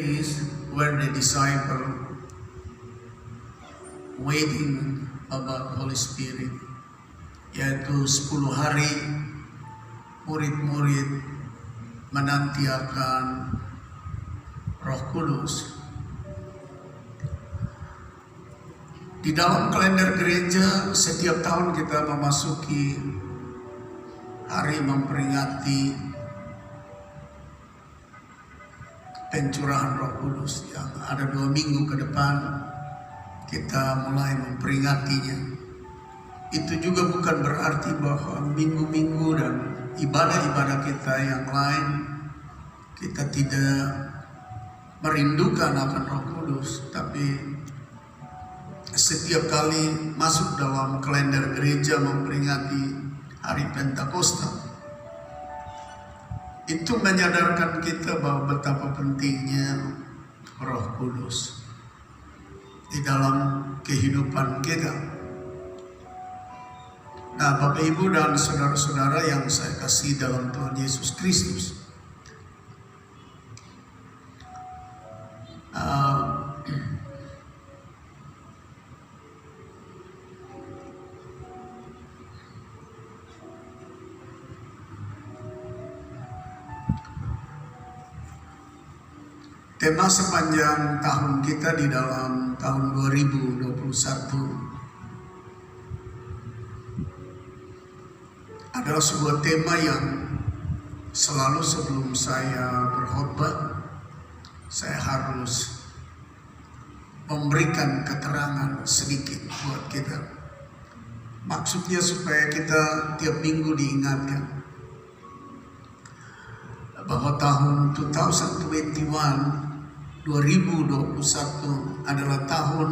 days were the disciple waiting about Holy Spirit, yaitu 10 hari murid-murid menanti akan Roh Kudus. Di dalam kalender gereja setiap tahun kita memasuki hari memperingati pencurahan Roh Kudus yang ada 2 minggu ke depan kita mulai memperingatinya. Itu juga bukan berarti bahwa minggu-minggu dan ibadah-ibadah kita yang lain kita tidak merindukan akan Roh Kudus, tapi setiap kali masuk dalam kalender gereja memperingati hari Pentakosta, itu menyadarkan kita bahwa betapa pentingnya Roh Kudus di dalam kehidupan kita. Nah, Bapak Ibu dan saudara-saudara yang saya kasih dalam Tuhan Yesus Kristus, tema sepanjang tahun kita di dalam tahun 2021 adalah sebuah tema yang selalu sebelum saya berkhotbah saya harus memberikan keterangan sedikit buat kita. Maksudnya supaya kita tiap minggu diingatkan bahwa tahun 2021 adalah tahun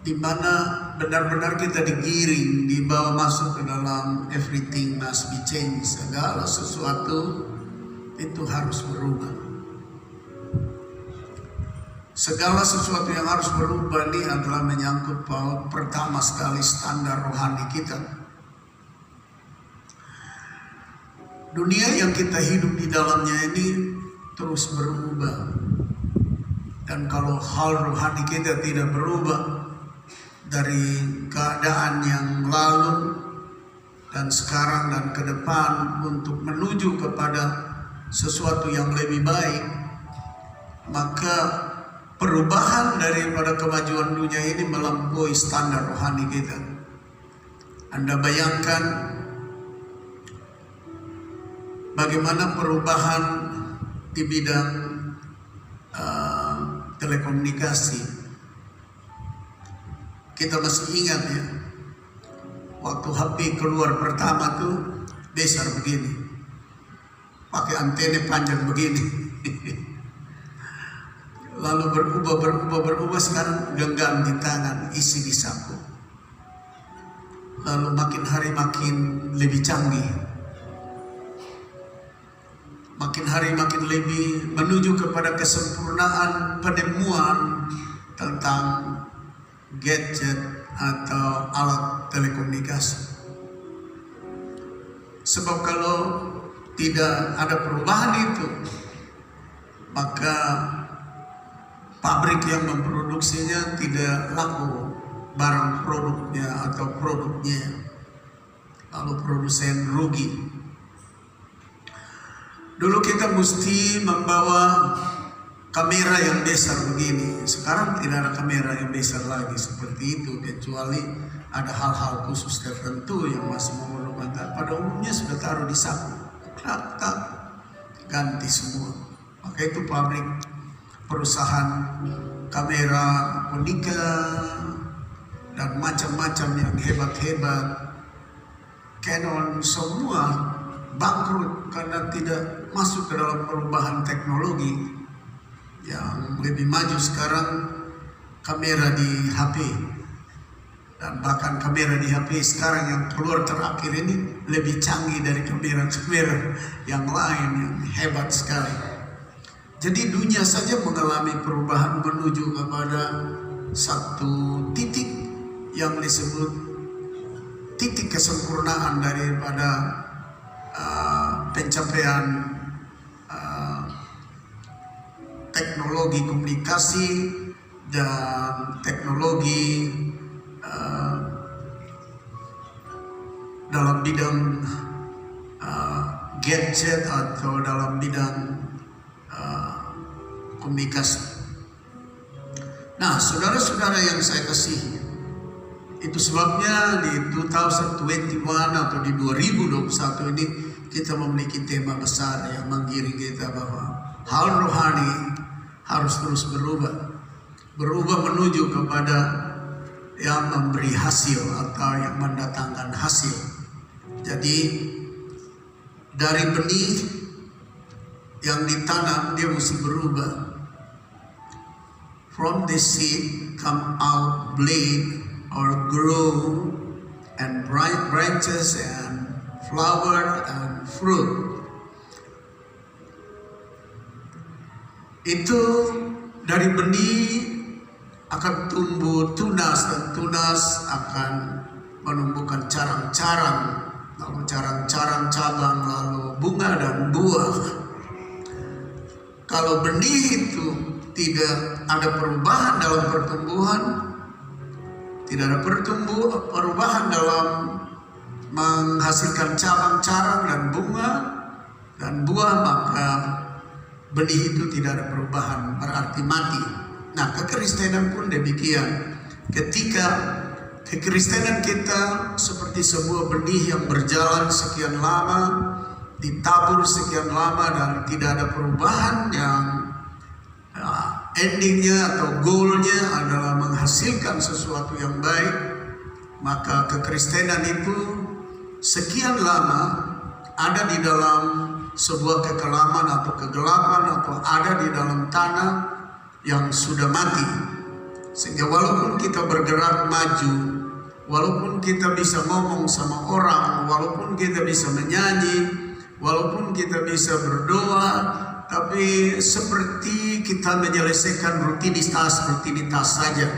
di mana benar-benar kita digiring, dibawa masuk ke dalam everything must be changed. Segala sesuatu itu harus berubah. Segala sesuatu yang harus berubah ini adalah menyangkut paut pertama sekali standar rohani kita. Dunia yang kita hidup di dalamnya ini terus berubah. Dan kalau hal rohani kita tidak berubah dari keadaan yang lalu dan sekarang dan ke depan untuk menuju kepada sesuatu yang lebih baik, maka perubahan daripada kemajuan dunia ini melampaui standar rohani kita. Anda bayangkan bagaimana perubahan di bidang telekomunikasi. Kita masih ingat ya, waktu HP keluar pertama tuh besar begini, pakai antena panjang begini. Lalu berubah, sekarang genggam di tangan, isi di saku. Lalu makin hari makin lebih canggih. Makin hari makin lebih menuju kepada kesempurnaan penemuan tentang gadget atau alat telekomunikasi. Sebab kalau tidak ada perubahan itu, maka pabrik yang memproduksinya tidak laku barang produknya, lalu produsen rugi. Dulu kita mesti membawa kamera yang besar begini. Sekarang tidak ada kamera yang besar lagi seperti itu, kecuali ada hal-hal khusus tertentu yang masih memerlukan. Pada umumnya sudah taruh di saku, tak ganti semua. Maka itu pabrik, perusahaan kamera, Konica dan macam-macam yang hebat-hebat, Canon, semua bangkrut karena tidak masuk ke dalam perubahan teknologi yang lebih maju sekarang. Kamera di HP dan bahkan kamera di HP sekarang yang keluar terakhir ini lebih canggih dari kamera-kamera yang lain yang hebat sekali. Jadi dunia saja mengalami perubahan menuju kepada satu titik yang disebut titik kesempurnaan daripada pencapaian teknologi komunikasi dan teknologi dalam bidang gadget atau dalam bidang komunikasi. Nah, saudara-saudara yang saya kasihi, itu sebabnya di 2021 atau di 2021 ini kita memiliki tema besar yang menggiring kita bahwa hal rohani harus terus berubah menuju kepada yang memberi hasil atau yang mendatangkan hasil. Jadi dari benih yang ditanam dia mesti berubah. From the seed come out blade or grow and bright branches and flower and fruit. Itu dari benih akan tumbuh tunas, dan tunas akan menumbuhkan carang-carang, lalu carang-carang cabang, lalu bunga dan buah. Kalau benih itu tidak ada perubahan dalam pertumbuhan, tidak ada perubahan dalam menghasilkan cabang-carang dan bunga dan buah, maka benih itu tidak ada perubahan, berarti mati. Nah, kekristenan pun demikian. Ketika kekristenan kita seperti sebuah benih yang berjalan sekian lama, ditabur sekian lama dan tidak ada perubahan yang endingnya atau goalnya adalah menghasilkan sesuatu yang baik, maka kekristenan itu sekian lama ada di dalam sebuah kekelaman atau kegelapan, atau ada di dalam tanah yang sudah mati. Sehingga walaupun kita bergerak maju, walaupun kita bisa ngomong sama orang, walaupun kita bisa menyanyi, walaupun kita bisa berdoa, tapi seperti kita menyelesaikan rutinitas saja,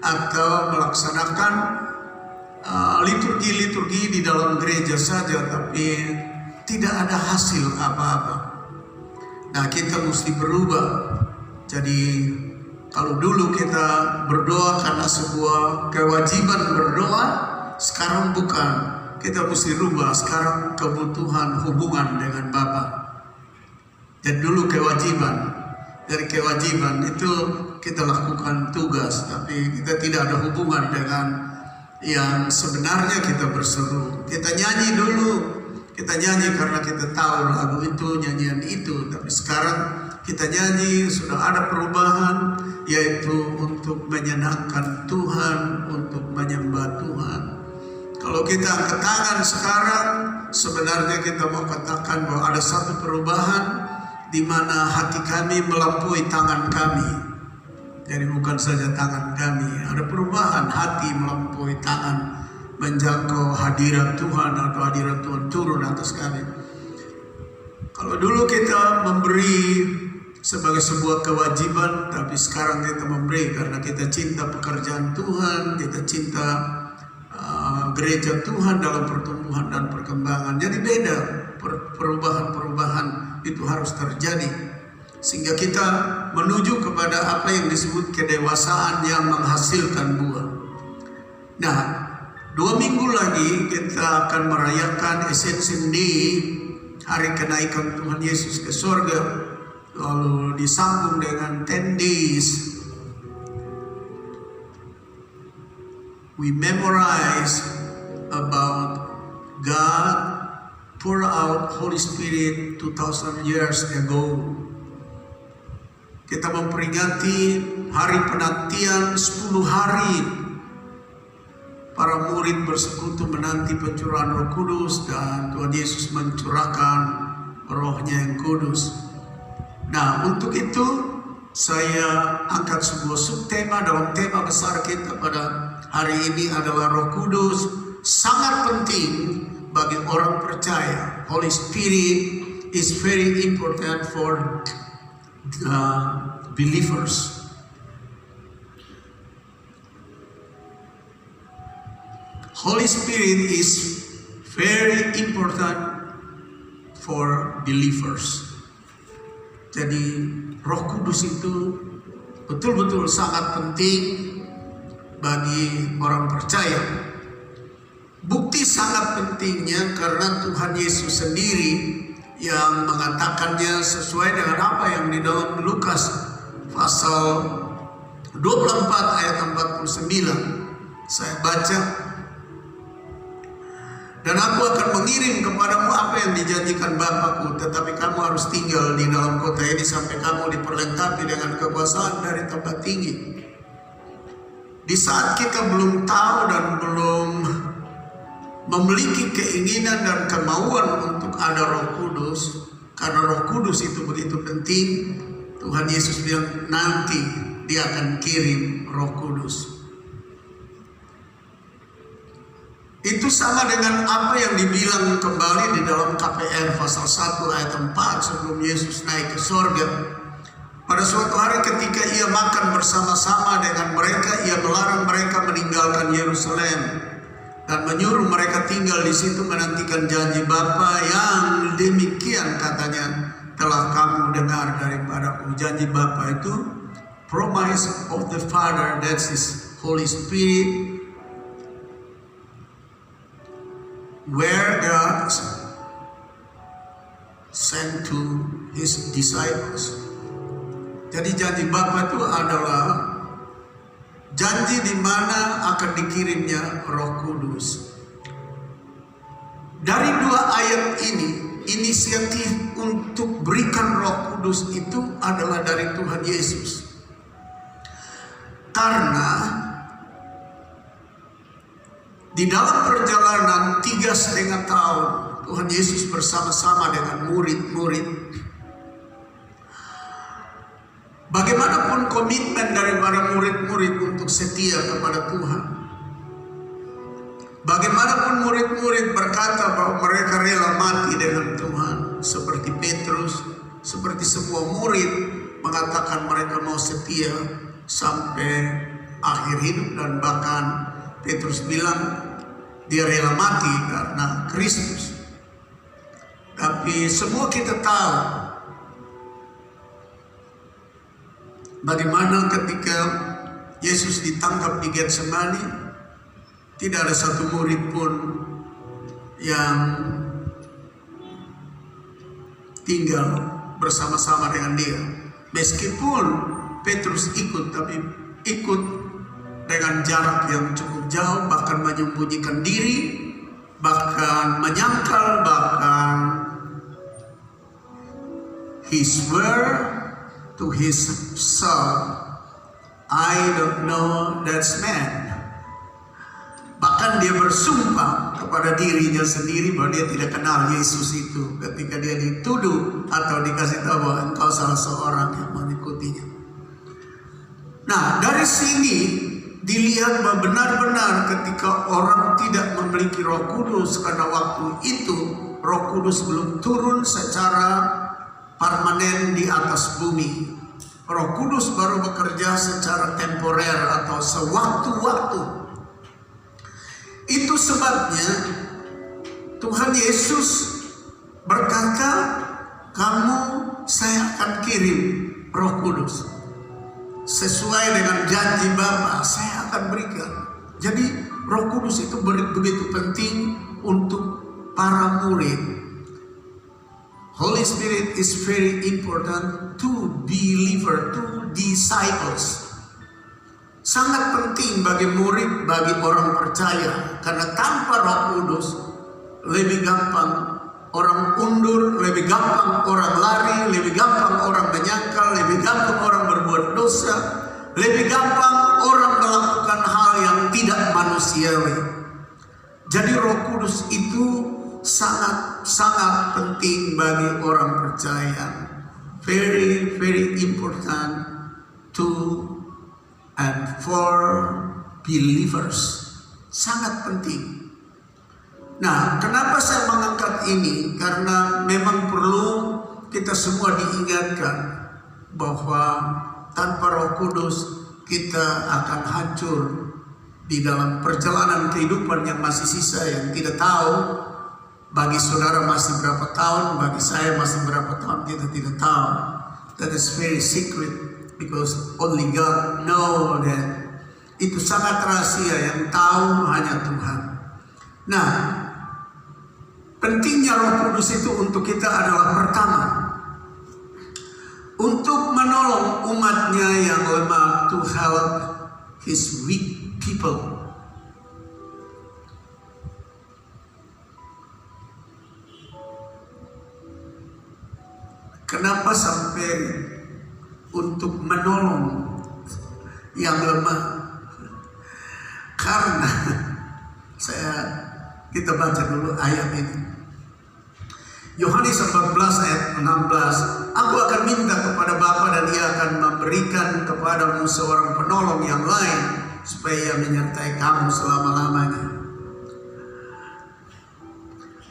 atau melaksanakan liturgi-liturgi di dalam gereja saja, tapi tidak ada hasil apa-apa. Nah, kita mesti berubah. Jadi kalau dulu kita berdoa karena sebuah kewajiban berdoa, sekarang bukan. Kita mesti rubah, sekarang kebutuhan hubungan dengan Bapa. Dan dulu kewajiban, dari kewajiban itu kita lakukan tugas, tapi kita tidak ada hubungan dengan yang sebenarnya kita berseru. Kita nyanyi dulu, kita nyanyi karena kita tahu lagu itu, nyanyian itu. Tapi sekarang kita nyanyi, sudah ada perubahan, yaitu untuk menyenangkan Tuhan, untuk menyembah Tuhan. Kalau kita angkat tangan sekarang, sebenarnya kita mau katakan bahwa ada satu perubahan di mana hati kami melampaui tangan kami. Jadi bukan saja tangan kami, ada perubahan hati melampaui tangan, menjangkau hadirat Tuhan atau hadirat Tuhan turun atas kami. Kalau dulu kita memberi sebagai sebuah kewajiban, tapi sekarang kita memberi karena kita cinta pekerjaan Tuhan, kita cinta gereja Tuhan dalam pertumbuhan dan perkembangan. Jadi beda, perubahan-perubahan itu harus terjadi sehingga kita menuju kepada apa yang disebut kedewasaan yang menghasilkan buah. Nah, 2 minggu lagi kita akan merayakan Ascension Day, hari kenaikan Tuhan Yesus ke surga, lalu disambung dengan 10 days we memorize about God pour out Holy Spirit 2000 years ago. Kita memperingati hari penantian 10 hari para murid bersekutu menanti pencurahan Roh Kudus, dan Tuhan Yesus mencurahkan Roh-Nya yang kudus. Nah, untuk itu saya angkat sebuah subtema dalam tema besar kita pada hari ini adalah Roh Kudus. Sangat penting bagi orang percaya. Holy Spirit is very important for believers. Holy Spirit is very important for believers. Jadi Roh Kudus itu betul-betul sangat penting bagi orang percaya. Bukti sangat pentingnya karena Tuhan Yesus sendiri yang mengatakannya sesuai dengan apa yang di dalam Lukas pasal 24 ayat 49. Saya baca, dan aku akan mengirim kepadamu apa yang dijanjikan Bapakku, tetapi kamu harus tinggal di dalam kota ini sampai kamu diperlengkapi dengan kekuasaan dari tempat tinggi. Di saat kita belum tahu dan belum memiliki keinginan dan kemauan untuk ada Roh Kudus, karena Roh Kudus itu begitu penting, Tuhan Yesus bilang nanti Dia akan kirim Roh Kudus. Itu sama dengan apa yang dibilang kembali di dalam KPR pasal 1 ayat 4 sebelum Yesus naik ke sorga. Pada suatu hari ketika Ia makan bersama-sama dengan mereka, Ia melarang mereka meninggalkan Yerusalem dan menyuruh mereka tinggal di situ menantikan janji Bapa yang demikian katanya telah kamu dengar daripadaku. Janji Bapa itu promise of the Father, that's His Holy Spirit, where God sent to His disciples. Jadi janji Bapa itu adalah janji di mana akan dikirimnya Roh Kudus. Dari dua ayat ini, inisiatif untuk berikan Roh Kudus itu adalah dari Tuhan Yesus. Karena di dalam perjalanan 3,5 tahun Tuhan Yesus bersama-sama dengan murid-murid, bagaimanapun komitmen daripada murid-murid untuk setia kepada Tuhan, bagaimanapun murid-murid berkata bahwa mereka rela mati dengan Tuhan, seperti Petrus, seperti semua murid mengatakan mereka mau setia sampai akhir hidup, dan bahkan Petrus bilang dia rela mati karena Kristus. Tapi semua kita tahu bagaimana ketika Yesus ditangkap di Getsemani, tidak ada satu murid pun yang tinggal bersama-sama dengan dia. Meskipun Petrus ikut, tapi ikut dengan jarak yang cukup jauh, bahkan menyembunyikan diri, bahkan menyangkal, bahkan he swear to his son, I don't know that man. Bahkan dia bersumpah kepada dirinya sendiri bahwa dia tidak kenal Yesus itu ketika dia dituduh atau dikasih tahu bahwa engkau salah seorang yang mengikutinya. Nah, dari sini dilihat bahwa benar-benar ketika orang tidak memiliki Roh Kudus, karena waktu itu Roh Kudus belum turun secara permanen di atas bumi. Roh Kudus baru bekerja secara temporer atau sewaktu-waktu. Itu sebabnya Tuhan Yesus berkata, saya akan kirim Roh Kudus. Sesuai dengan janji Bapa, saya akan berikan. Jadi Roh Kudus itu begitu penting untuk para murid. Holy Spirit is very important to believer, to disciples. Sangat penting bagi murid, bagi orang percaya. Karena tanpa Roh Kudus, lebih gampang orang undur, lebih gampang orang lari, lebih gampang orang menyangkal, lebih gampang orang berbuat dosa, lebih gampang orang melakukan hal yang tidak manusiawi. Jadi Roh Kudus itu sangat penting bagi orang percaya. Very, very important to and for believers. Sangat penting. Nah, kenapa saya mengangkat ini? Karena memang perlu kita semua diingatkan bahwa tanpa Roh Kudus kita akan hancur di dalam perjalanan kehidupan yang masih sisa, yang tidak tahu bagi saudara masih berapa tahun, bagi saya masih berapa tahun, kita tidak tahu. That is very secret because only God know that. Itu sangat rahasia yang tahu hanya Tuhan. Nah, pentingnya Roh Kudus itu untuk kita adalah pertama, untuk menolong umatnya yang lemah, to help His weak people. Kenapa sampai untuk menolong yang lemah? Karena kita baca dulu ayat ini. Yohanes 14 ayat 16. Aku akan minta kepada Bapa dan Ia akan memberikan kepadamu seorang penolong yang lain supaya Ia menyertai kamu selama-lamanya.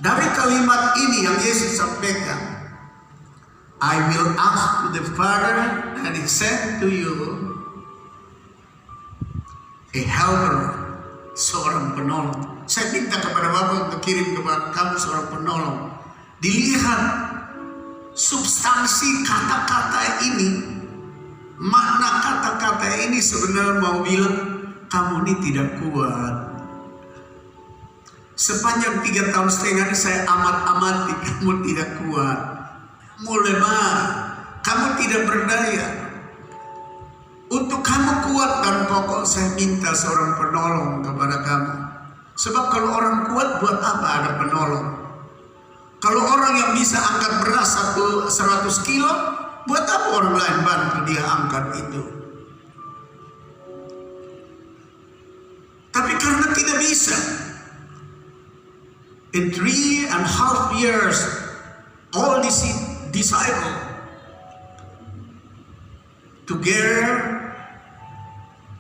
Dari kalimat ini yang Yesus sampaikan, I will ask to the Father and He send to you a helper, seorang penolong. Saya minta kepada Bapa untuk kirim kepada kamu seorang penolong. Dilihat substansi kata-kata ini, makna kata-kata ini sebenarnya mau bilang kamu ini tidak kuat. Sepanjang 3,5 tahun ini saya amat-amati kamu tidak kuat, kamu lemah, kamu tidak berdaya. Untuk kamu kuat dan pokok saya minta seorang penolong kepada kamu. Sebab kalau orang kuat buat apa ada penolong? Kalau orang yang bisa angkat beras 100 kilo, buat apa orang lain bantu dia angkat itu? Tapi karena tidak bisa, in 3.5 years, all these disciples together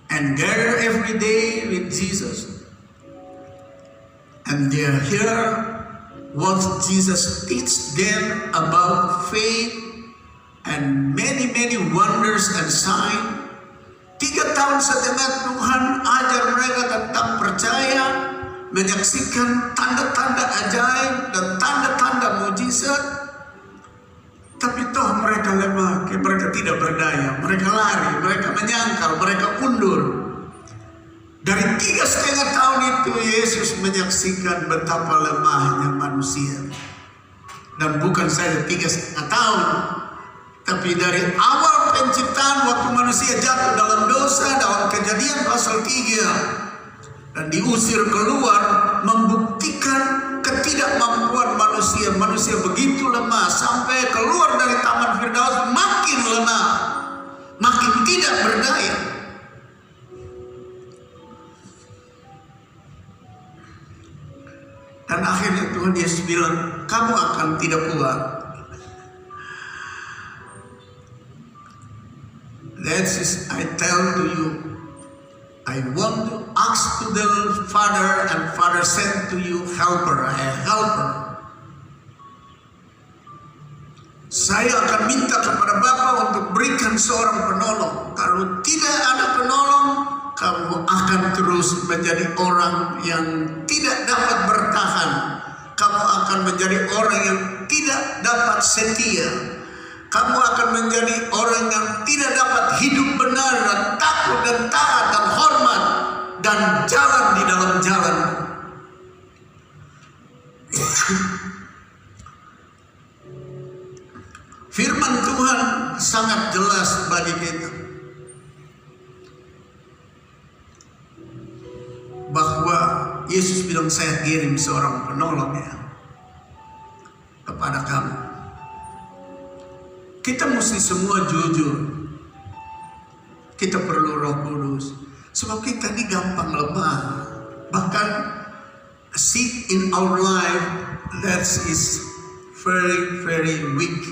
and gather every day with Jesus, and they hear what Jesus teach them about faith and many wonders and signs. 3,5 tahun Tuhan ajar mereka tentang percaya, menyaksikan tanda-tanda ajaib dan tanda-tanda mujizat. Tapi toh mereka lemah, mereka tidak berdaya, mereka lari, mereka menyangkal, mereka undur. Dari 3,5 tahun itu Yesus menyaksikan betapa lemahnya manusia. Dan bukan saja 3,5 tahun, tapi dari awal penciptaan waktu manusia jatuh dalam dosa, dalam Kejadian pasal 3, dan diusir keluar, membuktikan ketidakmampuan manusia. Manusia begitu lemah sampai keluar dari Taman Firdaus makin lemah, makin tidak berdaya. Dan akhirnya Tuhan Yesus bilang, kamu akan tidak kuat. That is, I tell to you, I want to ask to the Father, and Father send to you helper, a helper. Saya akan minta kepada Bapa untuk berikan seorang penolong. Kalau tidak ada penolong, kamu akan terus menjadi orang yang tidak dapat bertahan. Kamu akan menjadi orang yang tidak dapat setia. Kamu akan menjadi orang yang tidak dapat hidup benar dan takut dan taat dan hormat dan jalan di dalam jalan. Firman Tuhan sangat jelas bagi kita bahwa Yesus bilang, saya kirim seorang penolong ya kepada kamu. Kita mesti semua jujur. Kita perlu Roh Kudus. Sebab kita ini gampang lemah. Bahkan seed in our life that is very weak.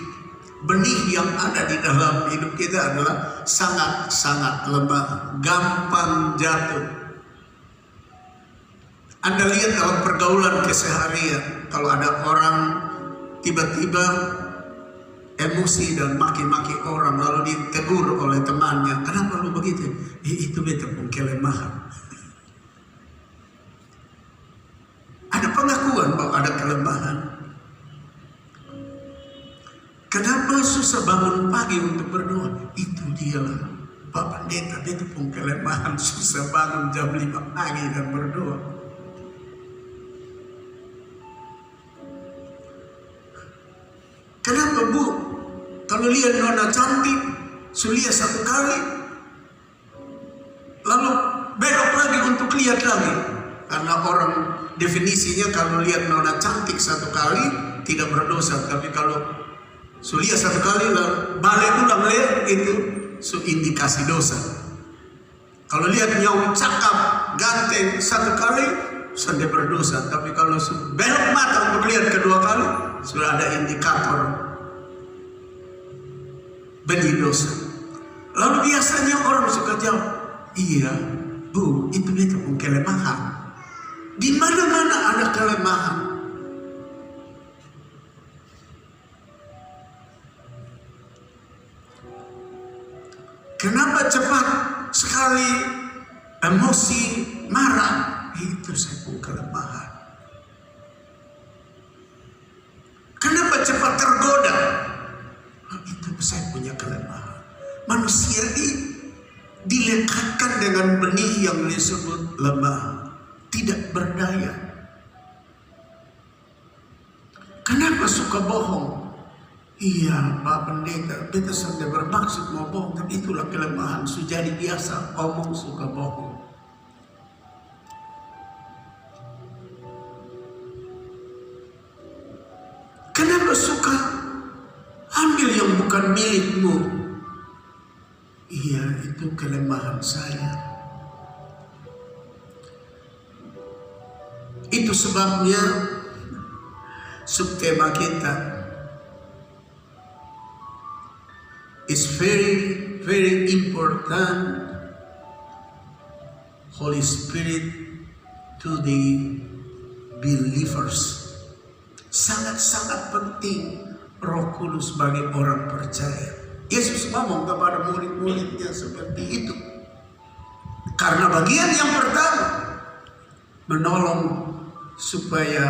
Benih yang ada di dalam hidup kita adalah sangat lemah. Gampang jatuh. Anda lihat dalam pergaulan keseharian. Kalau ada orang tiba-tiba emosi dan maki-maki orang, lalu ditegur oleh temannya, kenapa lu begitu? Itu beta pun kelemahan. Ada pengakuan bahwa ada kelemahan. Kenapa susah bangun pagi untuk Pak Pendeta itu pun kelemahan, susah bangun jam 5 pagi dan berdoa. Kenapa Bu? Kalau lihat nona cantik, sulia satu kali, lalu belok lagi untuk lihat lagi. Karena orang definisinya kalau lihat nona cantik satu kali tidak berdosa, tapi kalau sulia satu kali lalu balik ulang lihat itu indikasi dosa. Kalau lihat nyawa cakap ganteng satu kali sudah berdosa, tapi kalau belok mata untuk lihat kedua kali sudah ada indikator benih dosa. Lalu biasanya orang suka jawab, iya Bu, itu pun kelemahan. Di mana-mana ada kelemahan. Kenapa cepat sekali emosi, marah? Itu saya pun kelemahan. Kenapa cepat tergoda? Itu saya punya kelemahan. Manusia ini dilekatkan dengan benih yang disebut lemah, tidak berdaya. Kenapa suka bohong? Iya Pak Pendeta, kita sudah bermaksud mau bohong, tapi itulah kelemahan. Sudah jadi biasa omong suka bohong. Kenapa suka ambil yang bukan milikmu? Iya, itu kelemahan saya. Itu sebabnya subtema kita is very, very important. Holy Spirit to the believers. Sangat-sangat penting Roh Kudus bagi orang percaya. Yesus ngomong kepada murid-muridnya seperti itu. Karena bagian yang pertama menolong supaya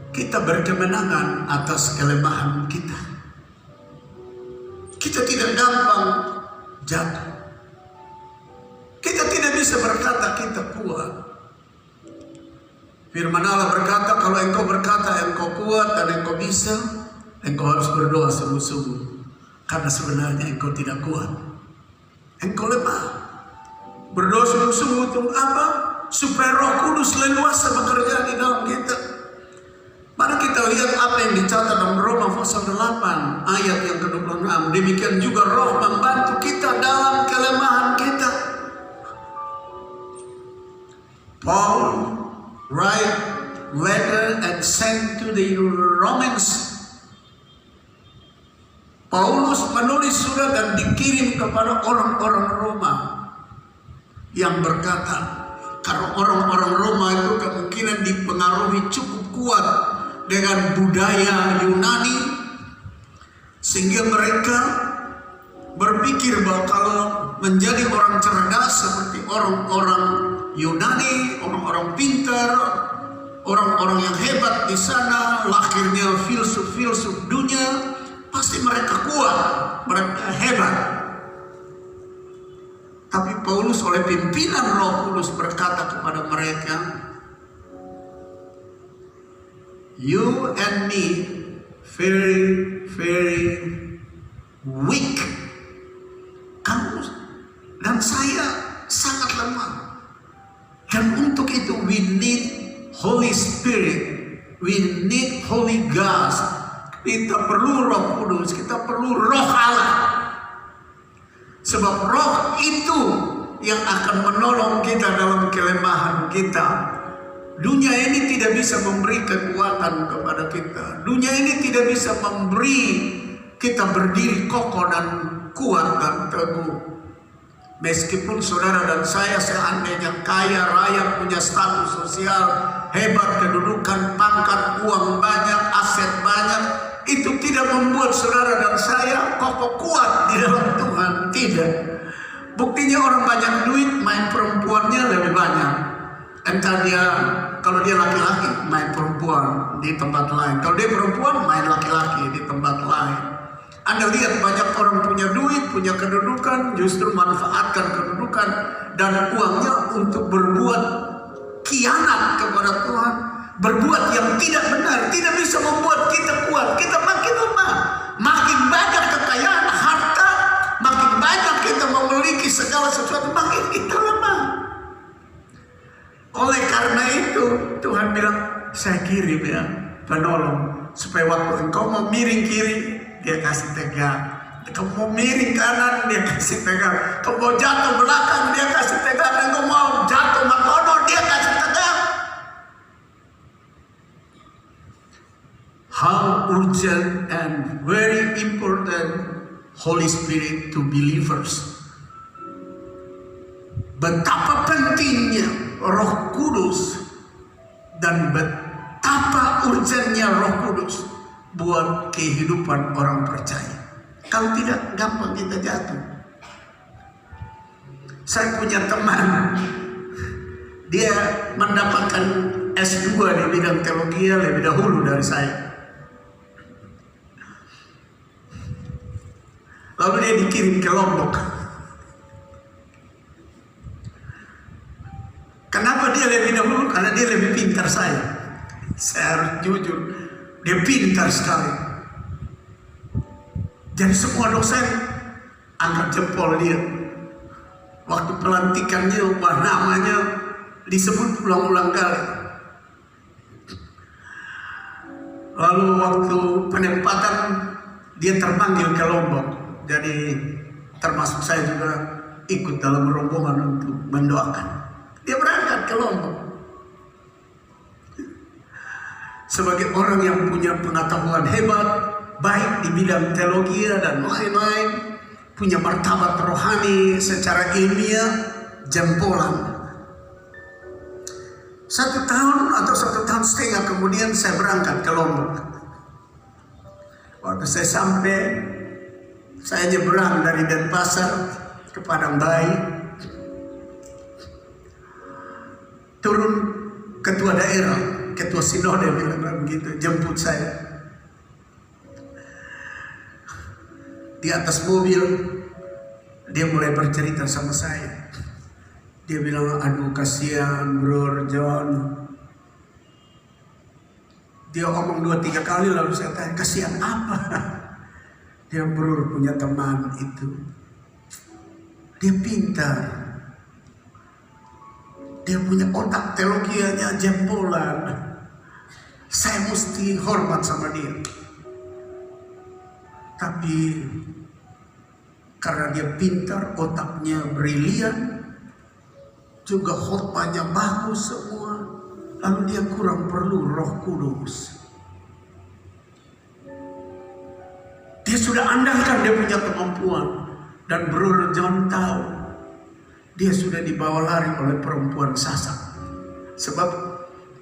kita berkemenangan atas kelemahan kita. Kita tidak gampang jatuh. Kita tidak bisa berkata kita kuat. Firman Allah berkata, kalau engkau berkata engkau kuat dan engkau bisa, engkau harus berdoa sungguh-sungguh. Karena sebenarnya engkau tidak kuat. Engkau lemah. Berdoa sungguh-sungguh untuk apa? Supaya Roh Kudus leluasa bekerja di dalam kita. Mari kita lihat apa yang dicatat dalam Roma pasal 8 ayat yang ke-26. Demikian juga Roh membantu kita dalam kelemahan kita. Paul write letter and send to the Romans. Paulus menulis surat dan dikirim kepada orang-orang Roma yang berkata, karena orang-orang Roma itu kemungkinan dipengaruhi cukup kuat dengan budaya Yunani, sehingga mereka berpikir bahwa kalau menjadi orang cerdas seperti orang-orang Yunani, orang-orang pintar, orang-orang yang hebat di sana, lahirnya filsuf-filsuf dunia, pasti mereka kuat, mereka hebat. Tapi Paulus oleh pimpinan Roh Kudus berkata kepada mereka, you and me very, very weak. Kamu dan saya sangat lemah. Dan untuk itu we need Holy Spirit, we need Holy Ghost. Kita perlu Roh Kudus, kita perlu Roh Allah. Sebab Roh itu yang akan menolong kita dalam kelemahan kita. Dunia ini tidak bisa memberi kekuatan kepada kita. Dunia ini tidak bisa memberi kita berdiri kokoh dan kuat dan teguh. Meskipun saudara dan saya seandainya kaya raya, punya status sosial hebat, kedudukan, pangkat, uang banyak, aset banyak, itu tidak membuat saudara dan saya kokoh kuat di dalam Tuhan. Tidak. Buktinya orang banyak duit, main perempuannya lebih banyak. Entah dia, kalau dia laki-laki main perempuan di tempat lain, kalau dia perempuan main laki-laki di tempat lain. Anda lihat banyak orang punya duit, punya kedudukan, justru manfaatkan kedudukan dan uangnya untuk berbuat khianat kepada Tuhan, berbuat yang tidak benar, tidak bisa membuat kita kuat. Kita makin lemah, makin banyak kekayaan, harta, makin banyak kita memiliki segala sesuatu, makin kita lemah. Oleh karena itu Tuhan bilang, saya kirim ya penolong, supaya waktu engkau mau miring kiri, dia kasih tegak. Engkau mau miring kanan, dia kasih tegak. Engkau mau jatuh belakang, dia kasih tegak. Engkau mau jatuh matono, dia kasih tegak. How urgent and very important Holy Spirit to believers. Betapa pentingnya Roh Kudus dan betapa urgentnya Roh Kudus buat kehidupan orang percaya. Kalau tidak, gampang kita jatuh. Saya punya teman, dia mendapatkan S2 di bidang teologi lebih dahulu dari saya. Lalu dia dikirim ke Lombok. Kenapa dia lebih dahulu? Karena dia lebih pintar saya. Saya harus jujur, dia pintar sekali. Jadi semua dosen angkat jempol dia. Waktu pelantikannya, namanya disebut ulang-ulang kali. Lalu waktu penempatan dia terpanggil ke Lombok. Jadi termasuk saya juga ikut dalam rombongan untuk mendoakan. Dia berangkat ke Lombok. Sebagai orang yang punya pengetahuan hebat, baik di bidang teologi dan lain-lain, punya martabat rohani secara ilmiah, jempolan. 1 tahun atau 1,5 tahun kemudian saya berangkat ke Lombok. Waktu saya sampai, saya nyebrang dari Denpasar ke Padang Bayi. Turun ketua daerah, ketua sinode bilang begitu, jemput saya. Di atas mobil, dia mulai bercerita sama saya. Dia bilang, aduh kasihan Bro John. Dia ngomong 2-3 kali, lalu saya tanya, kasihan apa? Dia, Bro, punya teman itu. Dia pintar. Dia punya otak teologianya jempolan. Saya mesti hormat sama dia. Tapi karena dia pintar, otaknya brilian, juga khotbahnya bagus semua, lalu dia kurang perlu Roh Kudus. Dia sudah andalkan dia punya kemampuan, dan Bro John tahu dia sudah dibawa lari oleh perempuan Sasak. Sebab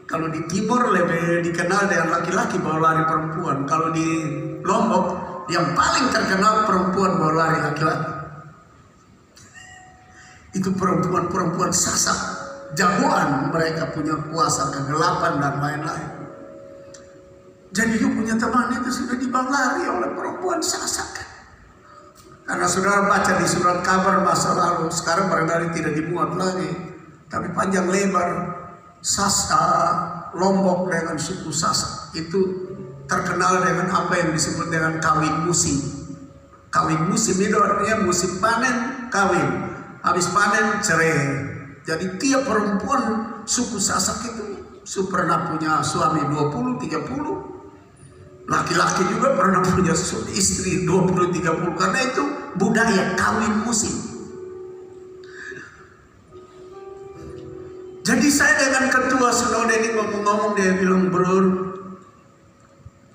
kalau di Timur lebih dikenal dengan laki-laki bawa lari perempuan. Kalau di Lombok yang paling terkenal perempuan bawa lari laki-laki. Itu perempuan-perempuan Sasak, jagoan, mereka punya kuasa kegelapan dan lain-lain. Jadi dia punya teman itu sudah dibawa lari oleh perempuan Sasak. Karena saudara baca di surat kabar masa lalu, sekarang barangkali tidak dimuat lagi, tapi panjang lebar Sasa, Lombok dengan suku Sasak itu terkenal dengan apa yang disebut dengan kawin musim. Kawin musim itu artinya musim panen, kawin. Habis panen, cerai. Jadi tiap perempuan suku Sasak itu pernah punya suami 20-30. Laki-laki juga pernah punya istri 20-30. Karena itu budaya kawin musim. Jadi saya dengan ketua sinode ini ngomong-ngomong, dia bilang, Bro,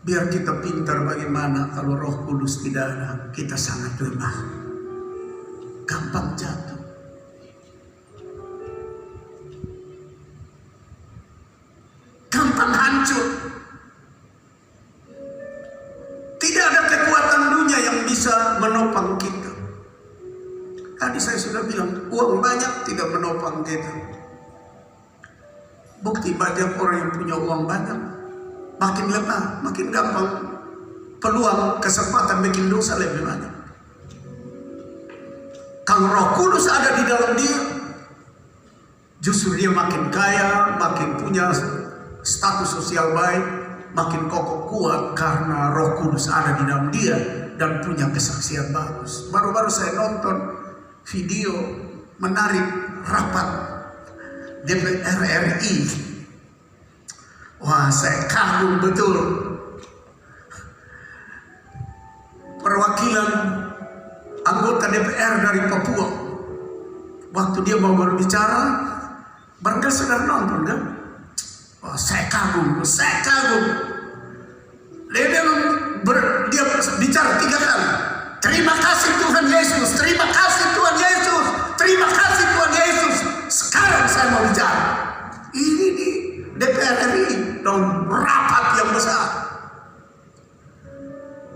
biar kita pintar bagaimana kalau Roh Kudus tidak ada, kita sangat lemah, gampang jatuh. Gampang hancur. Tidak ada kekuatan dunia yang bisa menopang kita. Tadi saya sudah bilang, uang banyak tidak menopang kita. Bukti banyak orang yang punya uang banyak, makin lemah, makin gampang peluang kesempatan bikin dosa lebih banyak. Kalau Roh Kudus ada di dalam dia, justru dia makin kaya, makin punya status sosial baik, makin kokoh kuat karena Roh Kudus ada di dalam dia dan punya kesaksian bagus. Baru-baru saya nonton video menarik rapat DPR RI. Wah, saya kagum betul. Perwakilan anggota DPR dari Papua, waktu dia mau berbicara, barangkali sudah nonton kan? Wah, saya kagum. Dia bicara 3 kali. Terima kasih Tuhan Yesus, terima kasih Tuhan Yesus, terima kasih Tuhan Yesus. Sekarang saya mau bicara. Ini di DPR RI dalam rapat yang besar.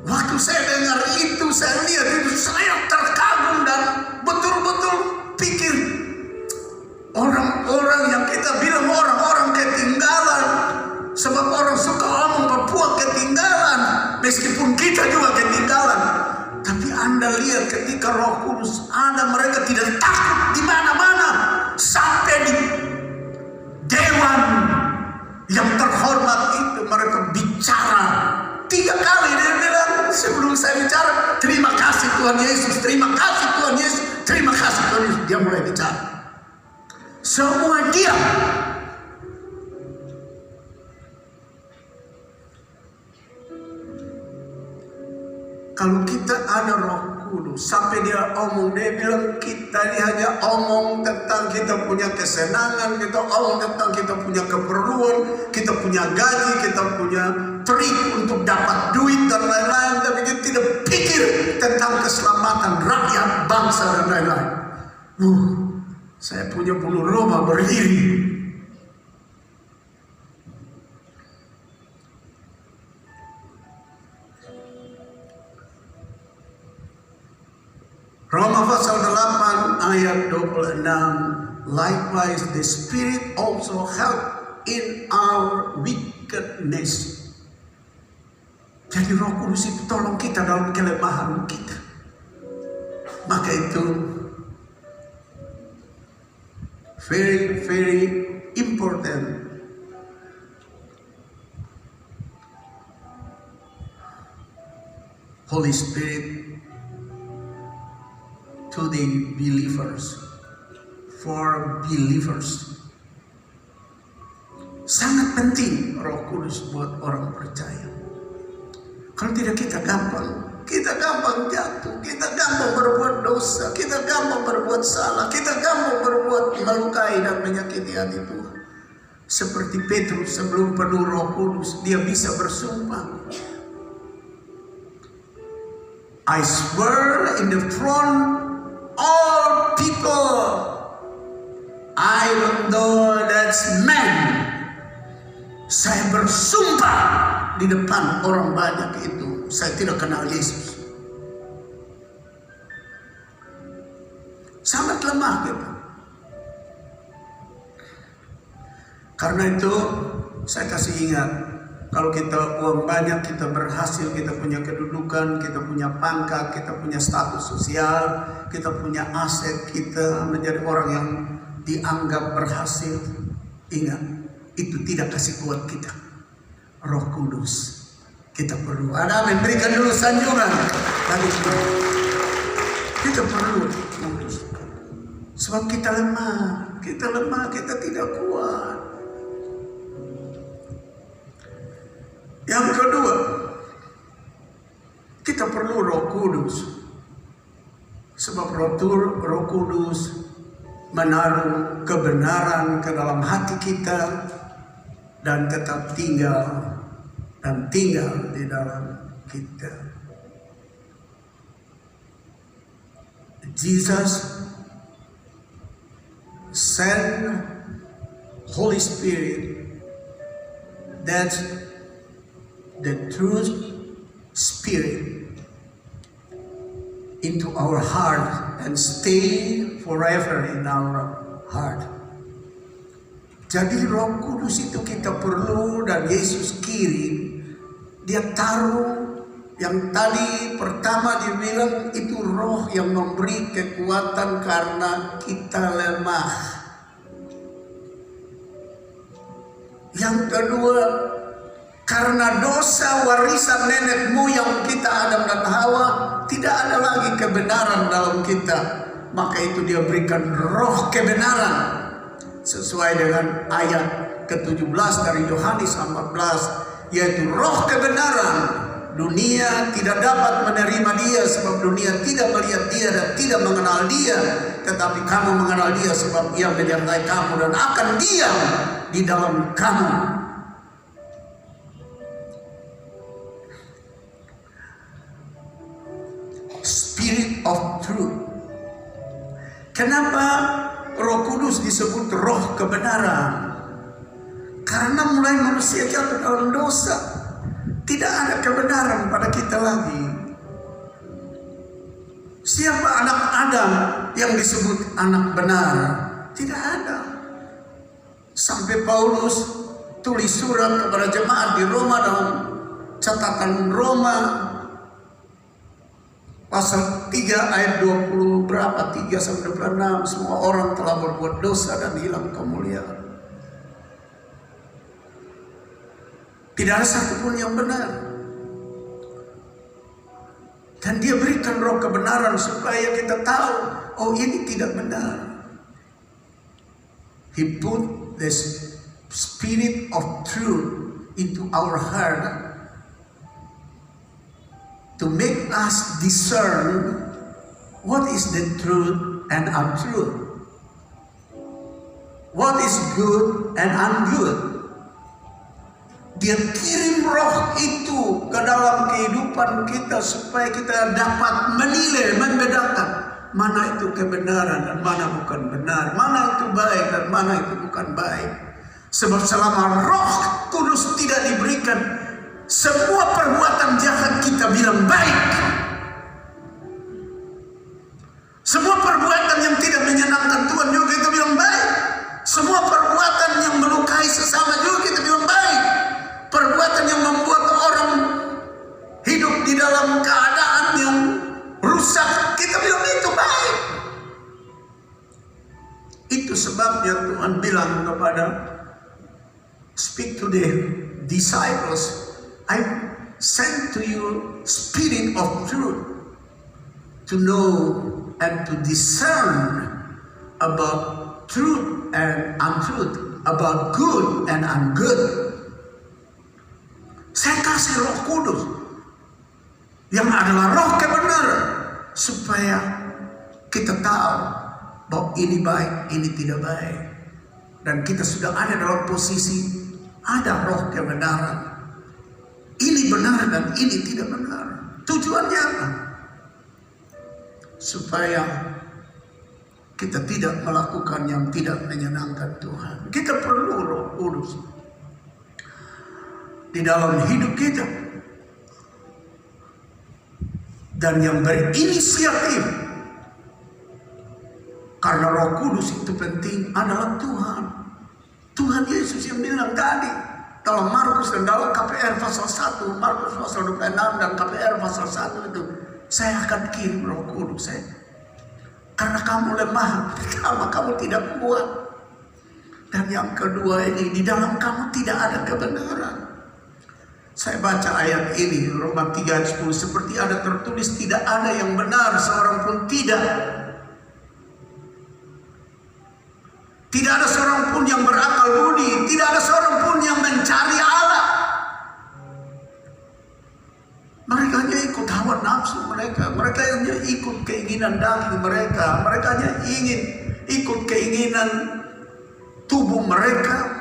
Waktu saya dengar itu, saya lihat itu, saya terkagum dan betul-betul pikir orang-orang yang kita bilang orang-orang ketinggalan, sebab orang suka omong Papua ketinggalan, meskipun kita juga ketinggalan. Tapi Anda lihat ketika Roh Kudus ada, mereka tidak takut di mana-mana, sampai di dewan yang terhormat itu mereka bicara 3 kali. Dia bilang sebelum saya bicara, terima kasih Tuhan Yesus, terima kasih Tuhan Yesus, terima kasih Tuhan Yesus. Dia mulai bicara, semua diam. Kalau kita ada Roh Kudus, sampai dia omong, dia bilang kita ini hanya omong tentang kita punya kesenangan, kita omong tentang kita punya keperluan, kita punya gaji, kita punya trik untuk dapat duit dan lain-lain, tapi kita tidak pikir tentang keselamatan rakyat, bangsa dan lain-lain. Saya punya bulu roma berdiri. Roma pasal 8 ayat 26. Likewise the Spirit also help in our wickedness. Jadi Roh Kudus itu tolong kita dalam kelemahan kita. Maka itu very, very important. Holy Spirit to the believers, for believers. Sangat penting Roh Kudus buat orang percaya. Kalau tidak kita gampang jatuh, kita gampang berbuat dosa, kita gampang berbuat salah, kita gampang berbuat melukai dan menyakiti hati Tuhan. Seperti Petrus sebelum penuh Roh Kudus, dia bisa bersumpah, I swear in the front all people, I don't know that's man. Saya bersumpah di depan orang banyak itu, saya tidak kenal Yesus. Sangat lemah kita. Karena itu saya kasih ingat, kalau kita uang banyak, kita berhasil, kita punya kedudukan, kita punya pangkat, kita punya status sosial, kita punya aset, kita menjadi orang yang dianggap berhasil. Ingat, itu tidak kasih kuat kita. Roh Kudus kita perlu. Ada memberikan dulu sanjungan. Kita perlu. Sebab kita lemah, kita tidak kuat. Yang kedua, kita perlu Roh Kudus. Sebab Roh Kudus menaruh kebenaran ke dalam hati kita dan tetap tinggal di dalam kita. Jesus sent Holy Spirit, that's the true Spirit, into our heart and stay forever in our heart. Jadi Roh Kudus itu kita perlu dan Yesus kirim. Dia taruh Yang tadi pertama dibilang itu roh yang memberi kekuatan karena kita lemah. Yang kedua, karena dosa warisan nenek moyang kita Adam dan Hawa, tidak ada lagi kebenaran dalam kita. Maka itu dia berikan roh kebenaran. Sesuai dengan ayat ke-17 dari Yohanes 14, yaitu roh kebenaran. Dunia tidak dapat menerima dia sebab dunia tidak melihat dia dan tidak mengenal dia. Tetapi kamu mengenal dia sebab ia menyertai kamu dan akan diam di dalam kamu. Spirit of truth. Kenapa Roh Kudus disebut roh kebenaran? Karena mulai manusia jatuh dalam dosa, tidak ada kebenaran pada kita lagi. Siapa anak Adam yang disebut anak benar? Tidak ada. Sampai Paulus tulis surat kepada jemaat di Roma dalam catatan Roma pasal 3 ayat 20 berapa? 3 sampai 26. Semua orang telah berbuat dosa dan hilang kemuliaan. Tidak ada satupun yang benar. Dan dia berikan roh kebenaran supaya kita tahu, oh ini tidak benar. He put the spirit of truth into our heart to make us discern what is the truth and untruth, what is good and ungood. Dia kirim roh itu ke dalam kehidupan kita supaya kita dapat menilai, membedakan mana itu kebenaran dan mana bukan benar, mana itu baik dan mana itu bukan baik. Sebab selama Roh Kudus tidak diberikan, semua perbuatan jahat kita bilang baik. Semua perbuatan yang tidak menyenangkan Tuhan juga kita bilang baik. Semua perbuatan yang melukai sesama juga kita bilang baik. Perbuatan yang membuat orang hidup di dalam keadaan yang rusak, kita bilang itu baik. Itu sebabnya Tuhan bilang kepada, speak to the disciples, I sent to you spirit of truth to know and to discern about truth and untruth, about good and ungood. Saya kasih Roh Kudus yang adalah roh kebenaran supaya kita tahu bahwa ini baik, ini tidak baik. Dan kita sudah ada dalam posisi ada roh kebenaran. Ini benar dan ini tidak benar. Tujuannya apa? Supaya kita tidak melakukan yang tidak menyenangkan Tuhan. Kita perlu Roh Kudus di dalam hidup kita, dan yang berinisiatif, karena Roh Kudus itu penting adalah Tuhan. Tuhan Yesus yang bilang tadi dalam Markus dan dalam KPR pasal 1, Markus pasal 26 dan KPR pasal 1 itu, saya akan kirim Roh Kudus saya. Karena kamu lemah, karena kamu tidak kuat. Dan yang kedua ini, di dalam kamu tidak ada kebenaran. Saya baca ayat ini, Roma 3 ayat 10, seperti ada tertulis, tidak ada yang benar, seorang pun tidak. Tidak ada seorang pun yang berakal budi, tidak ada seorang pun yang mencari Allah. Mereka hanya ikut hawa nafsu mereka hanya ikut keinginan daging mereka hanya ingin ikut keinginan tubuh mereka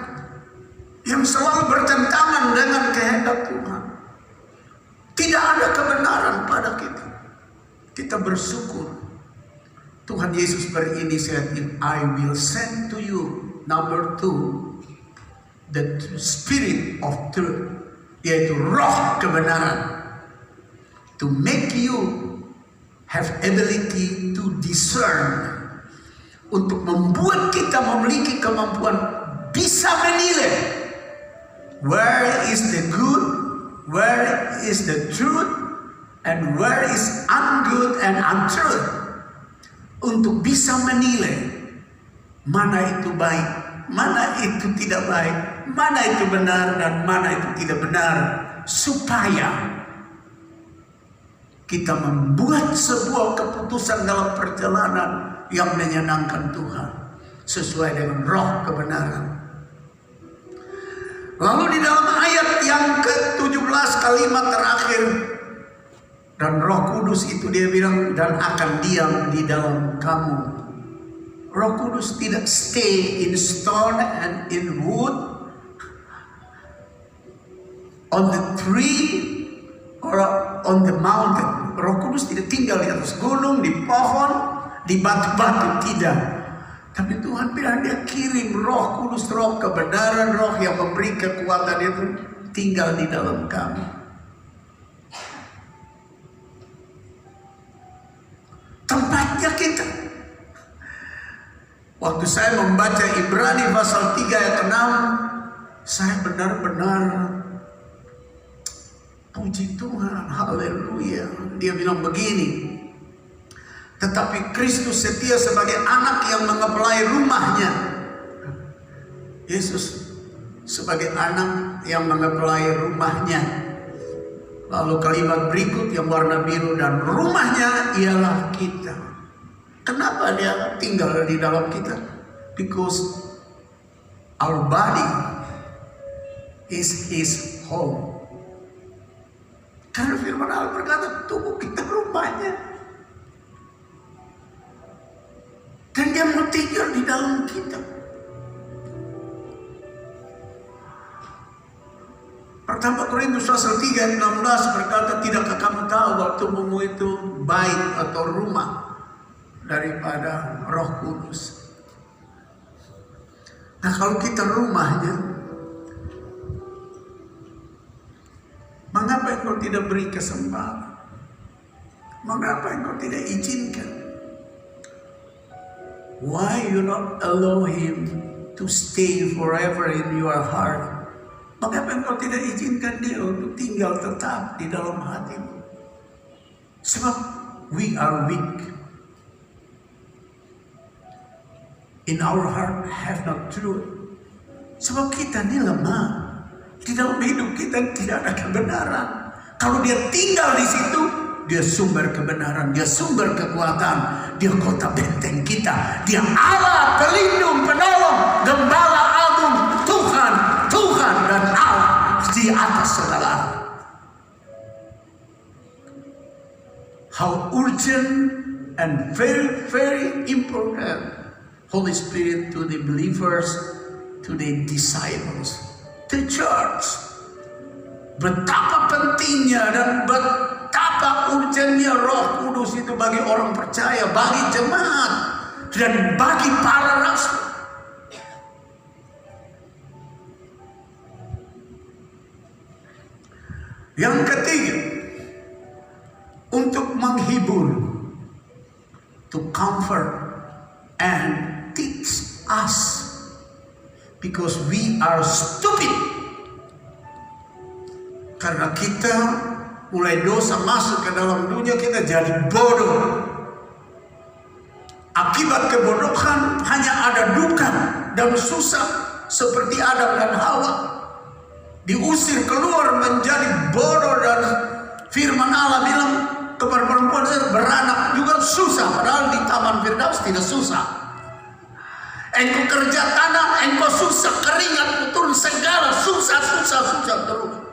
yang selalu bertentangan dengan kehendak Tuhan. Tidak ada kebenaran pada kita. Kita bersyukur Tuhan Yesus berinisiatif, I will send to you, number 2, the spirit of truth, yaitu roh kebenaran, to make you have ability to discern, untuk membuat kita memiliki kemampuan bisa menilai where is the good, where is the truth, and where is ungood and untruth, untuk bisa menilai mana itu baik, mana itu tidak baik, mana itu benar dan mana itu tidak benar, supaya kita membuat sebuah keputusan dalam perjalanan yang menyenangkan Tuhan sesuai dengan roh kebenaran. Lalu di dalam ayat yang ke-17 kalimat terakhir, dan Roh Kudus itu dia bilang, dan akan diam di dalam kamu. Roh Kudus tidak stay in stone and in wood, on the tree or on the mountain. Roh Kudus tidak tinggal di atas gunung, di pohon, di batu-batu, tidak. Tapi Tuhan bilang dia kirim Roh Kudus, roh kebenaran, roh yang memberi kekuatan itu tinggal di dalam kami. Tempatnya kita. Waktu saya membaca Ibrani pasal 3 ayat 6, saya benar-benar puji Tuhan, haleluya. Dia bilang begini, tetapi Kristus setia sebagai anak yang mengepelai rumahnya. Yesus sebagai anak yang mengepelai rumahnya. Lalu kalimat berikut yang warna biru, dan rumahnya ialah kita. Kenapa dia tinggal di dalam kita? Because our body is his home. Karena firman Allah berkata tubuh kita rumahnya. Dan dia mau tinggal di dalam kita. Pertama Korintus pasal 3 ayat 16 berkata, tidakkah kamu tahu bahwa tubuhmu itu bait atau rumah daripada Roh Kudus. Nah kalau kita rumahnya, mengapa engkau tidak beri kesempatan? Mengapa engkau tidak izinkan? Why you not allow him to stay forever in your heart? Mengapa engkau tidak izinkan dia untuk tinggal tetap di dalam hatimu? Sebab we are weak. In our heart have not truth. Sebab kita ini lemah. Di dalam hidup kita tidak ada kebenaran. Kalau dia tinggal di situ, dia sumber kebenaran, dia sumber kekuatan, dia kota benteng kita, dia Allah pelindung, penolong, gembala agung, Tuhan dan Allah di atas segala. How urgent and very, very important Holy Spirit to the believers, to the disciples, the church. Betapa pentingnya dan betapa urgentnya Roh Kudus itu bagi orang percaya, bagi jemaat, dan bagi para rasul. Yang ketiga, untuk menghibur, to comfort and teach us, because we are stupid. Karena kita mulai dosa masuk ke dalam dunia, kita jadi bodoh. Akibat kebodohan hanya ada duka dan susah, seperti Adam dan Hawa. Diusir keluar menjadi bodoh, dan firman Allah bilang kepada perempuan, beranak juga susah. Padahal di Taman Firdaus tidak susah. Engkau kerja tanah, engkau susah, keringat turun, segala susah terus.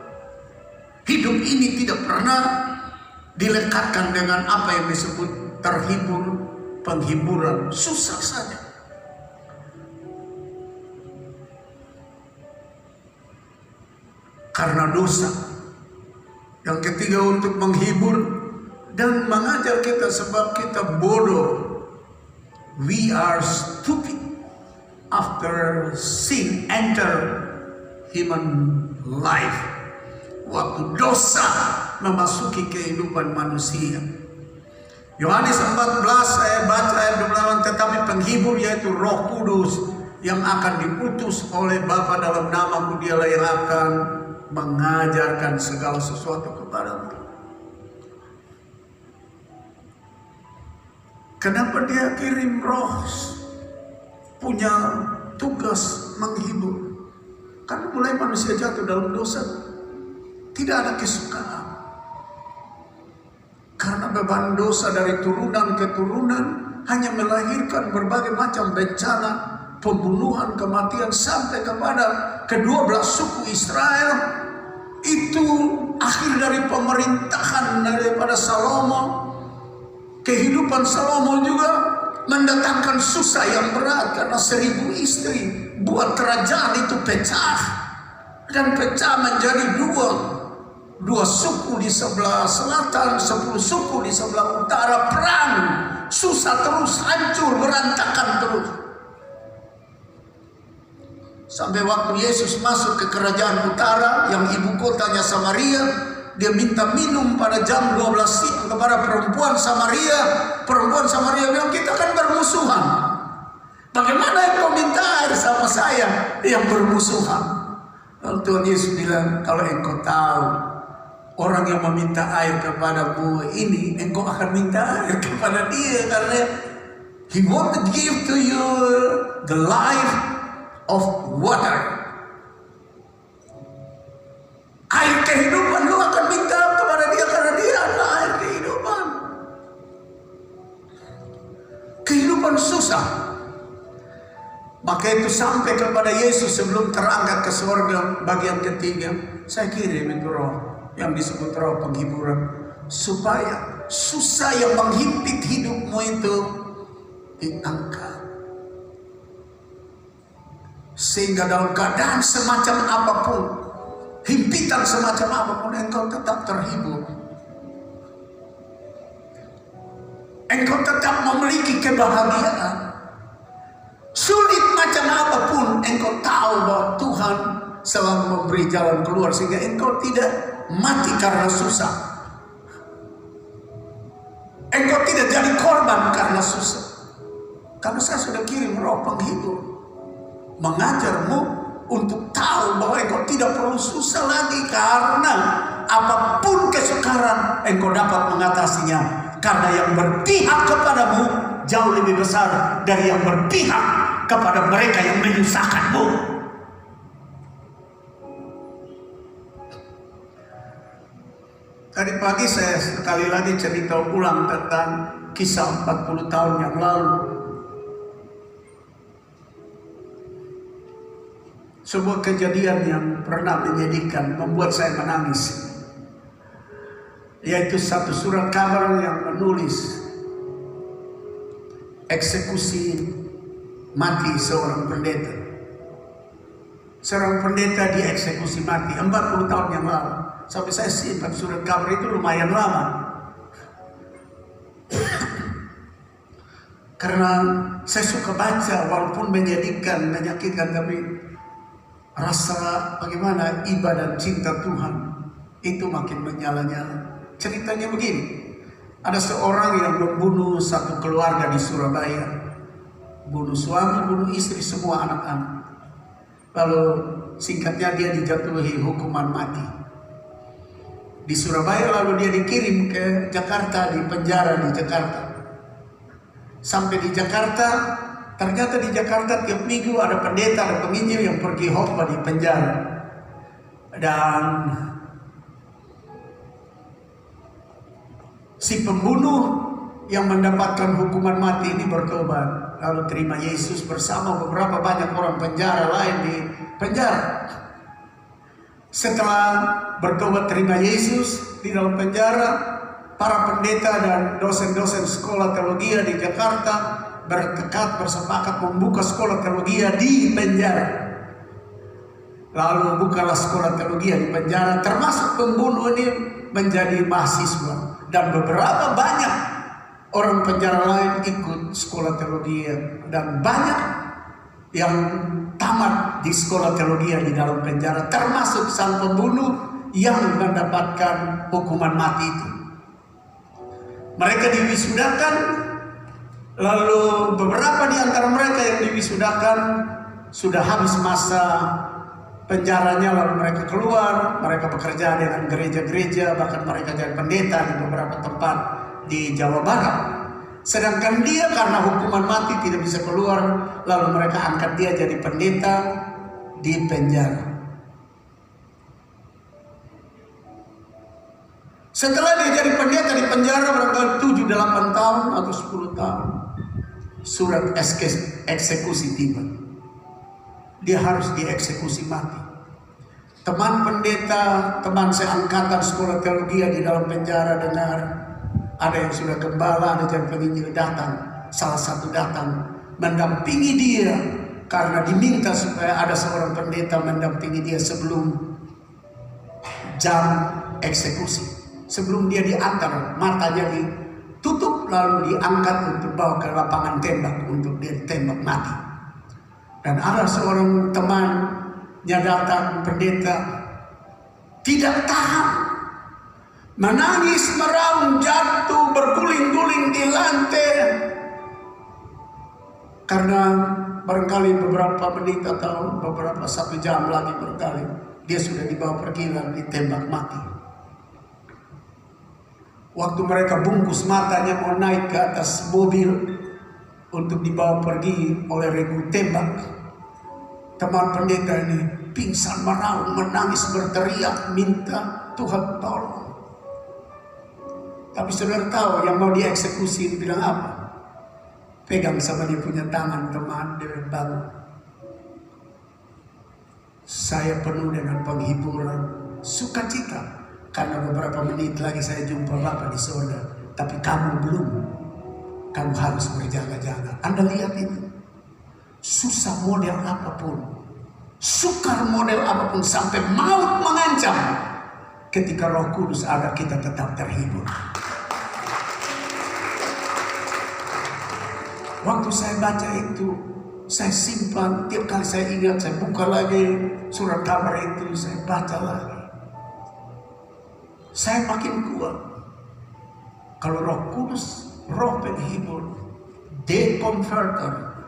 Hidup ini tidak pernah dilekatkan dengan apa yang disebut terhibur, penghiburan, susah saja. Karena dosa. Yang ketiga, untuk menghibur dan mengajar kita sebab kita bodoh. We are stupid after sin enter human life. Waktu dosa memasuki kehidupan manusia. Yohanes 14 saya baca ayat 28, tetapi penghibur yaitu Roh Kudus yang akan diutus oleh Bapa dalam namaku, dialah yang akan mengajarkan segala sesuatu kepadamu. Kenapa dia kirim roh? Punya tugas menghibur. Karena mulai manusia jatuh dalam dosa, tidak ada kesukaan. Karena beban dosa dari turunan ke turunan hanya melahirkan berbagai macam bencana, pembunuhan, kematian sampai kepada ke-12 suku Israel. Itu akhir dari pemerintahan daripada Salomo. Kehidupan Salomo juga mendatangkan susah yang berat karena 1000 istri buat kerajaan itu pecah dan pecah menjadi dua suku di sebelah selatan, 10 suku di sebelah utara. Perang, susah terus, hancur, berantakan terus. Sampai waktu Yesus masuk ke kerajaan utara yang ibu kotanya Samaria, dia minta minum pada jam 12 siang kepada perempuan Samaria. Perempuan Samaria bilang, kita kan bermusuhan. Bagaimana engkau minta air sama saya yang bermusuhan? Lalu Tuhan Yesus bilang, kalau engkau tahu orang yang meminta air kepadamu ini, engkau akan minta air kepada dia. Karena He want to give to you the life of water. Air kehidupan, lu akan minta kepada dia karena dia adalah air kehidupan. Kehidupan susah. Maka itu sampai kepada Yesus sebelum terangkat ke surga bagian ketiga. Saya kirim itu roh yang disebut roh penghiburan, supaya susah yang menghimpit hidupmu itu diangkat. Sehingga dalam keadaan semacam apapun, himpitan semacam apapun, engkau tetap terhibur. Engkau tetap memiliki kebahagiaan. Sulit macam apapun, engkau tahu bahwa Tuhan selalu memberi jalan keluar sehingga engkau tidak mati karena susah. Engkau tidak jadi korban karena susah. Karena saya sudah kirim roh penghibur, mengajarmu untuk tahu bahwa engkau tidak perlu susah lagi, karena apapun kesukaran engkau dapat mengatasinya, karena yang berpihak kepadamu jauh lebih besar dari yang berpihak kepada mereka yang menyusahkanmu. Tadi pagi saya sekali lagi cerita ulang tentang kisah 40 tahun yang lalu. Sebuah kejadian yang pernah menyedihkan, membuat saya menangis. Yaitu satu surat kabar yang menulis eksekusi mati seorang pendeta. Seorang pendeta dieksekusi mati 40 tahun yang lalu. Sampai saya simpan surat kabar itu lumayan lama. Karena saya suka baca, walaupun menyedihkan, menyakitkan, tapi rasa bagaimana ibadah dan cinta Tuhan itu makin menyala-nyala. Ceritanya begini. Ada seorang yang membunuh satu keluarga di Surabaya. Bunuh suami, bunuh istri, semua anak-anak. Lalu singkatnya dia dijatuhi hukuman mati di Surabaya. Lalu dia dikirim ke Jakarta, di penjara di Jakarta. Sampai di Jakarta, ternyata di Jakarta tiap minggu ada pendeta, ada penginjil yang pergi khotbah di penjara. Dan si pembunuh yang mendapatkan hukuman mati ini bertobat, lalu terima Yesus bersama beberapa banyak orang penjara lain di penjara. Setelah bertobat terima Yesus di dalam penjara, para pendeta dan dosen-dosen sekolah teologi di Jakarta bertekad bersepakat membuka sekolah teologi di penjara. Lalu bukalah sekolah teologi di penjara, termasuk pembunuh ini menjadi mahasiswa. Dan beberapa banyak orang penjara lain ikut sekolah teologi, dan banyak yang tamat di sekolah teologi di dalam penjara, termasuk sang pembunuh yang mendapatkan hukuman mati itu. Mereka diwisudakan, lalu beberapa di antara mereka yang diwisudakan sudah habis masa penjaranya, lalu mereka keluar, mereka bekerja dengan gereja-gereja, bahkan mereka jadi pendeta di beberapa tempat di Jawa Barat. Sedangkan dia karena hukuman mati tidak bisa keluar, lalu mereka angkat dia jadi pendeta di penjara. Setelah dia jadi pendeta di penjara barangkali 7-8 tahun atau 10 tahun, surat eksekusi tiba. Dia harus dieksekusi mati. Teman pendeta, teman seangkatan sekolah teologi di dalam penjara dengar ada yang sudah gembala, ada yang penginjil datang. Salah satu datang mendampingi dia karena diminta supaya ada seorang pendeta mendampingi dia sebelum jam eksekusi. Sebelum dia diantar, matanya ditutup lalu diangkat untuk bawa ke lapangan tembak untuk dia ditembak mati. Dan ada seorang temannya datang, pendeta, tidak tahan, menangis, meraung, jatuh, berguling-guling di lantai. Karena barangkali beberapa menit atau beberapa 1 jam lagi barangkali dia sudah dibawa pergi lalu ditembak mati. Waktu mereka bungkus matanya mau naik ke atas mobil untuk dibawa pergi oleh regu tembak, teman pendeta ini pingsan, meraung, menangis, berteriak, minta Tuhan tolong. Tapi saudara tahu yang mau dieksekusi bilang apa? Pegang sama dia punya tangan, teman, dia bangun. Saya penuh dengan penghiburan, sukacita. Karena beberapa menit lagi saya jumpa Bapa di surga. Tapi kamu belum. Kamu harus berjaga-jaga. Anda lihat itu. Susah model apapun. Sukar model apapun. Sampai maut mengancam. Ketika Roh Kudus ada, kita tetap terhibur. Waktu saya baca itu, saya simpan. Tiap kali saya ingat, saya buka lagi surat kabar itu. Saya baca lagi. Saya makin kuat. Kalau Roh Kudus, Roh penghibur, the comforter,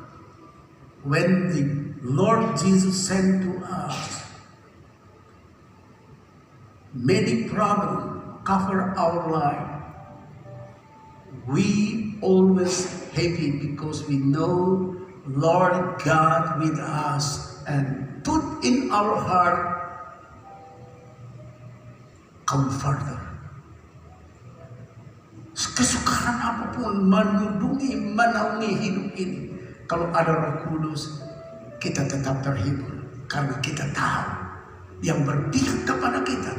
when the Lord Jesus sent to us, many problems cover our life. We always happy because we know Lord God with us and put in our heart comforter. Kesukaran apapun menaungi hidup ini, kalau ada Roh Kudus, kita tetap terhibur karena kita tahu yang berpihak kepada kita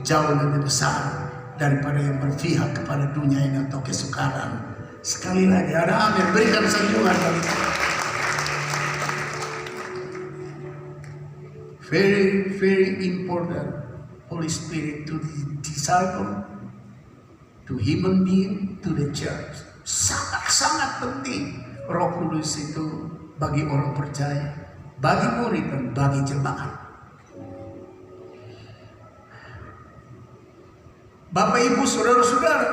jauh lebih besar daripada yang berpihak kepada dunia ini atau kesukaran. Sekali lagi ada amin, berikan sanjungan. Very, very important. Holy Spirit to the disciple, to human being, to the church. Sangat-sangat penting Roh Kudus itu bagi orang percaya, bagi murid dan bagi jemaat. Bapak, Ibu, saudara-saudara,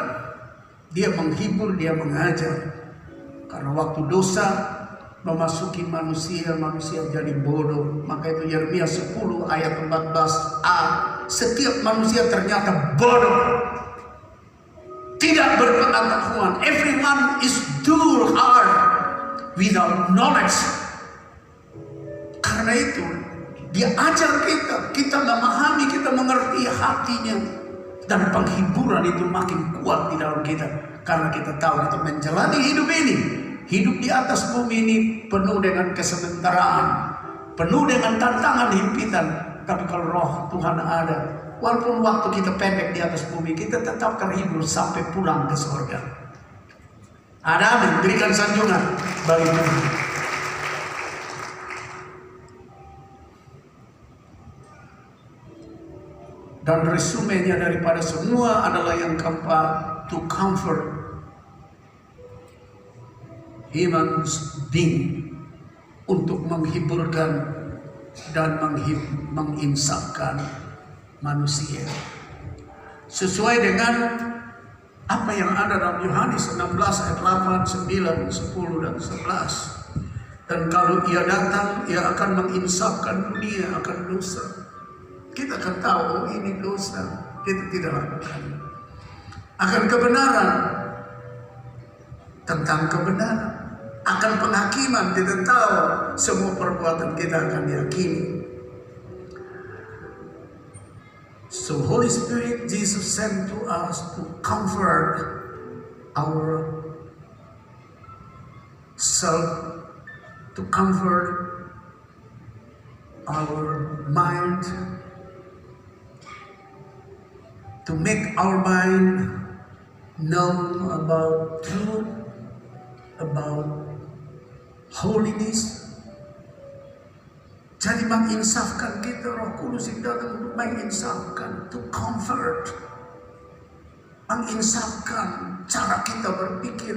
dia menghibur, dia mengajar. Karena waktu dosa memasuki manusia jadi bodoh. Maka itu Yeremia 10 ayat 14a. Setiap manusia ternyata bodoh, tidak berpengetahuan. Everyone is dull heart without knowledge. Karena itu dia ajar kita memahami, kita mengerti hatinya. Dan penghiburan itu makin kuat di dalam kita. Karena kita tahu kita menjalani hidup ini. Hidup di atas bumi ini penuh dengan kesementaraan, penuh dengan tantangan himpitan. Tapi kalau Roh Tuhan ada, walaupun waktu kita pendek di atas bumi, kita tetap terhibur sampai pulang ke surga. Ada amin, berikan sanjungan bagi Tuhan. Dan resumenya daripada semua adalah yang keempat, to comfort human being, untuk menghiburkan dan menginsafkan manusia sesuai dengan apa yang ada dalam Yohanes 16 ayat 8, 9, 10 dan 11. Dan kalau ia datang, ia akan menginsafkan dunia akan dosa. Kita akan tahu ini dosa, kita tidak lakukan. Akan kebenaran, tentang kebenaran. Akan penghakiman, kita tahu semua perbuatan kita akan dihakimi. So Holy Spirit, Jesus sent to us to comfort our self, to comfort our mind, to make our mind know about truth, about holiness. Jadi menginsafkan kita, Roh Kudus itu datang untuk menginsafkan, to comfort, menginsafkan cara kita berpikir,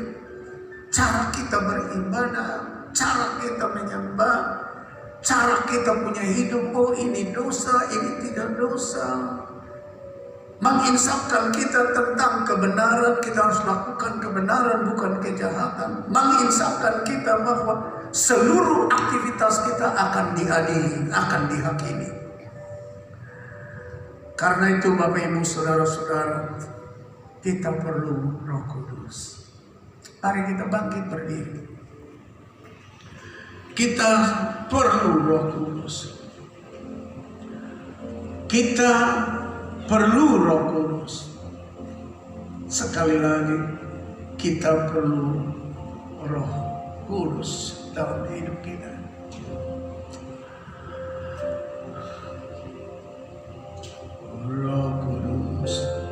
cara kita beribadah, cara kita menyembah, cara kita punya hidup. Oh, ini dosa, ini tidak dosa. Menginsafkan kita tentang kebenaran, kita harus lakukan kebenaran bukan kejahatan. Menginsafkan kita bahwa seluruh aktivitas kita akan diadili, akan dihakimi. Karena itu Bapak Ibu Saudara-saudara, kita perlu Roh Kudus. Mari kita bangkit berdiri. Kita perlu Roh Kudus. Kita perlu Roh Kudus. Sekali lagi, kita perlu Roh Kudus dalam hidup kita.